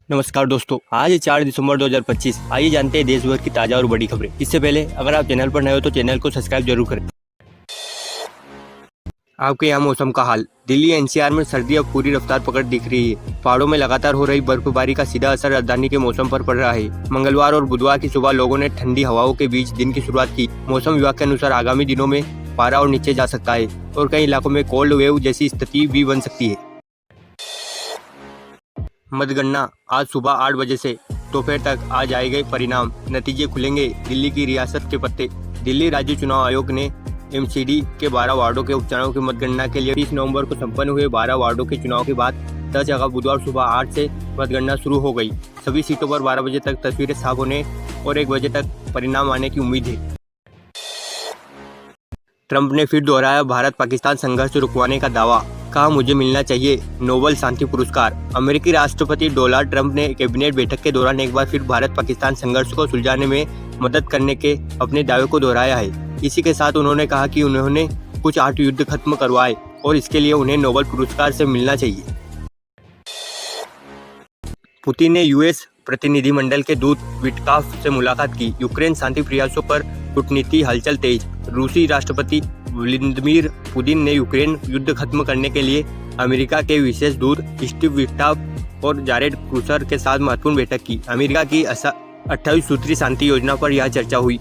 नमस्कार दोस्तों, आज है 4 दिसंबर 2025। आइए जानते हैं देश भर की ताज़ा और बड़ी खबरें। इससे पहले अगर आप चैनल पर नए हो तो चैनल को सब्सक्राइब जरूर करें। आपके यहाँ मौसम का हाल। दिल्ली एनसीआर में सर्दी अब पूरी रफ्तार पकड़ दिख रही है। पहाड़ों में लगातार हो रही बर्फबारी का सीधा असर राजधानी के मौसम पर पड़ रहा है। मंगलवार और बुधवार की सुबह लोगों ने ठंडी हवाओं के बीच दिन की शुरुआत की। मौसम विभाग के अनुसार आगामी दिनों में पारा और नीचे जा सकता है और कई इलाकों में कोल्ड वेव जैसी स्थिति भी बन सकती है। मतगणना आज सुबह 8 बजे से दोपहर तक आ जाएंगे परिणाम। नतीजे खुलेंगे दिल्ली की रियासत के पत्ते। दिल्ली राज्य चुनाव आयोग ने एमसीडी के 12 वार्डों के उपचुनाव की मतगणना के लिए 30 नवंबर को संपन्न हुए 12 वार्डों के चुनाव के बाद 10 जगह बुधवार सुबह 8 से मतगणना शुरू हो गई। सभी सीटों पर 12 बजे तक तस्वीरें साफ होने और 1 बजे तक परिणाम आने की उम्मीद है। ट्रंप ने फिर दोहराया भारत पाकिस्तान संघर्ष रुकवाने का दावा। कहा, मुझे मिलना चाहिए नोबेल शांति पुरस्कार। अमेरिकी राष्ट्रपति डोनाल्ड ट्रंप ने कैबिनेट बैठक के दौरान एक बार फिर भारत पाकिस्तान संघर्ष को सुलझाने में मदद करने के अपने दावे को दोहराया है। इसी के साथ उन्होंने कहा कि उन्होंने कुछ 8 युद्ध खत्म करवाए और इसके लिए उन्हें नोबेल पुरस्कार से मिलना चाहिए। पुतिन ने यूएस प्रतिनिधिमंडल के दूत विटकाफ से मुलाकात की। यूक्रेन शांति प्रयासों पर कूटनीति हलचल तेज। रूसी राष्ट्रपति व्लादिमीर पुतिन ने यूक्रेन युद्ध खत्म करने के लिए अमेरिका के विशेष दूत स्टीव विटकाफ और जारेड क्रूसर के साथ महत्वपूर्ण बैठक की। अमेरिका की 28 सूत्री शांति योजना पर यह चर्चा हुई।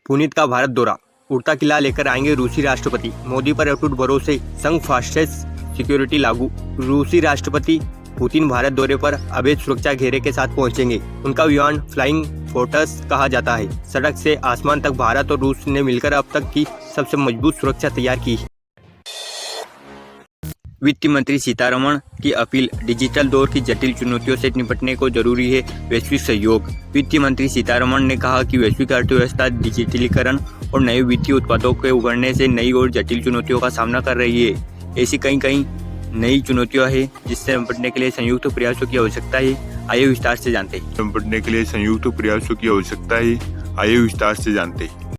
पुनीत का भारत दौरा। उड़ता किला लेकर आएंगे रूसी राष्ट्रपति। मोदी पर अटूट भरोसे, संघ फास्टेस्ट सिक्योरिटी लागू। रूसी राष्ट्रपति पुतिन भारत दौरे पर अवैध सुरक्षा घेरे के साथ पहुंचेंगे। उनका विमान फ्लाइंग फोर्ट्रेस कहा जाता है। सड़क से आसमान तक भारत और रूस ने मिलकर अब तक की सबसे मजबूत सुरक्षा तैयार की है। वित्त मंत्री सीतारमण की अपील। डिजिटल दौर की जटिल चुनौतियों से निपटने को जरूरी है वैश्विक सहयोग। वित्त मंत्री सीतारमण ने कहा कि वैश्विक अर्थव्यवस्था डिजिटलीकरण और नए वित्तीय उत्पादों के उभरने से नई और जटिल चुनौतियों का सामना कर रही है। ऐसी कई नई चुनौतियां हैं जिससे निपटने के लिए संयुक्त प्रयासों की आवश्यकता है। आइए विस्तार से जानते हैं। निपटने के लिए संयुक्त प्रयासों की आवश्यकता है। आइए विस्तार से जानते हैं।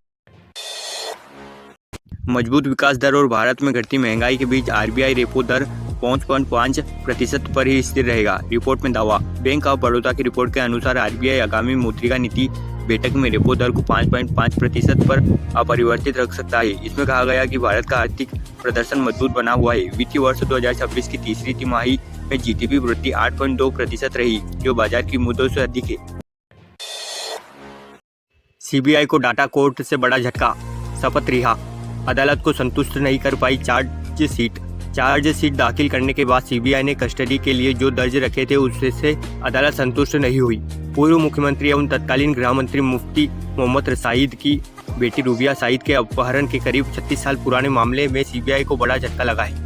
मजबूत विकास दर और भारत में घटती महंगाई के बीच आरबीआई रेपो दर 5.5% पर ही स्थिर रहेगा। रिपोर्ट में दावा। बैंक ऑफ बड़ौदा की रिपोर्ट के अनुसार आरबीआई आगामी मौद्रिक नीति बैठक में रेपो दर को 5.5% पर अपरिवर्तित रख सकता है। इसमें कहा गया कि भारत का आर्थिक प्रदर्शन मजबूत बना हुआ है। वित्तीय वर्ष 2026 की तीसरी तिमाही में जीडीपी वृद्धि 8.2% रही, जो बाजार की उम्मीदों से अधिक है। सीबीआई को डाटा कोर्ट से बड़ा झटका। शपथ रिहा। अदालत को संतुष्ट नहीं कर पाई चार्जशीट दाखिल करने के बाद सीबीआई ने कस्टडी के लिए जो दर्ज रखे थे उससे अदालत संतुष्ट नहीं हुई। पूर्व मुख्यमंत्री एवं तत्कालीन गृह मंत्री मुफ्ती मोहम्मद सईद की बेटी रूबिया सईद के अपहरण के करीब 36 साल पुराने मामले में सीबीआई को बड़ा झटका लगा है।